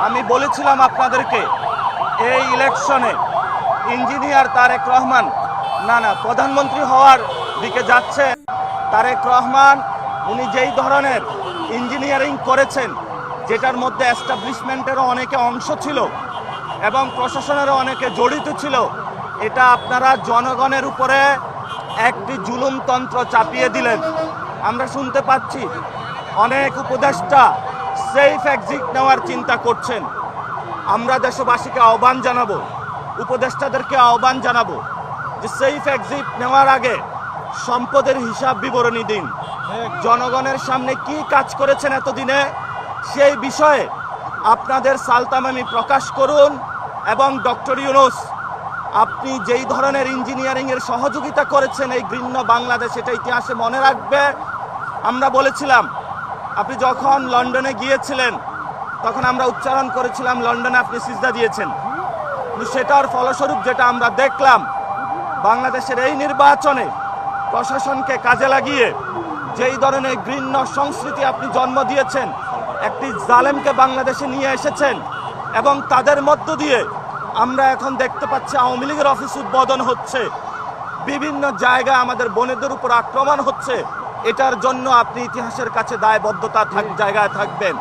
আমি বলেছিলাম আপনাদেরকে এই ইলেকশনে ইঞ্জিনিয়ার তারেক রহমান প্রধানমন্ত্রী হওয়ার দিকে যাচ্ছে। তারেক রহমান উনি যেই ধরনের ইঞ্জিনিয়ারিং করেছেন, যেটার মধ্যে এস্টাবলিশমেন্টেরও অনেকে অংশ ছিল এবং প্রশাসনেরও অনেকে জড়িত ছিল, এটা আপনারা জনগণের উপরে একটি জুলুমতন্ত্র চাপিয়ে দিলেন। আমরা শুনতে পাচ্ছি অনেক উপদেষ্টা সেফ এক্সিট নেওয়ার চিন্তা করছেন। আমরা দেশবাসীকে আহ্বান জানাবো, উপদেষ্টাদেরকে আহ্বান জানাবো যে সেফ এক্সিট নেওয়ার আগে সম্পদের হিসাব বিবরণী দিন। জনগণের সামনে কি কাজ করেছেন এতদিনে সেই বিষয়ে আপনাদের সালতামামি প্রকাশ করুন। এবং ডক্টর ইউনূস, আপনি যেই ধরনের ইঞ্জিনিয়ারিংয়ের সহযোগিতা করেছেন এই ঘৃণ্য বাংলাদেশ, এটা ইতিহাসে মনে রাখবে। আমরা বলেছিলাম, আপনি যখন লন্ডনে গিয়েছিলেন তখন আমরা উচ্চারণ করেছিলাম লন্ডনে আপনি সিজদা দিয়েছেন, কিন্তু সেটার ফলস্বরূপ যেটা আমরা দেখলাম, বাংলাদেশের এই নির্বাচনে প্রশাসনকে কাজে লাগিয়ে যেই ধরনের ঘৃণ্য সংস্কৃতি আপনি জন্ম দিয়েছেন, একটি জালেমকে বাংলাদেশে নিয়ে এসেছেন এবং তাদের মধ্য দিয়ে আমরা এখন দেখতে পাচ্ছি আওয়ামী লীগের অফিস উদ্বোধন হচ্ছে, বিভিন্ন জায়গায় আমাদের বোনেদের উপর আক্রমণ হচ্ছে। এটার জন্য আপনি ইতিহাসের কাছে দায়বদ্ধতা জায়গায় থাকবেন।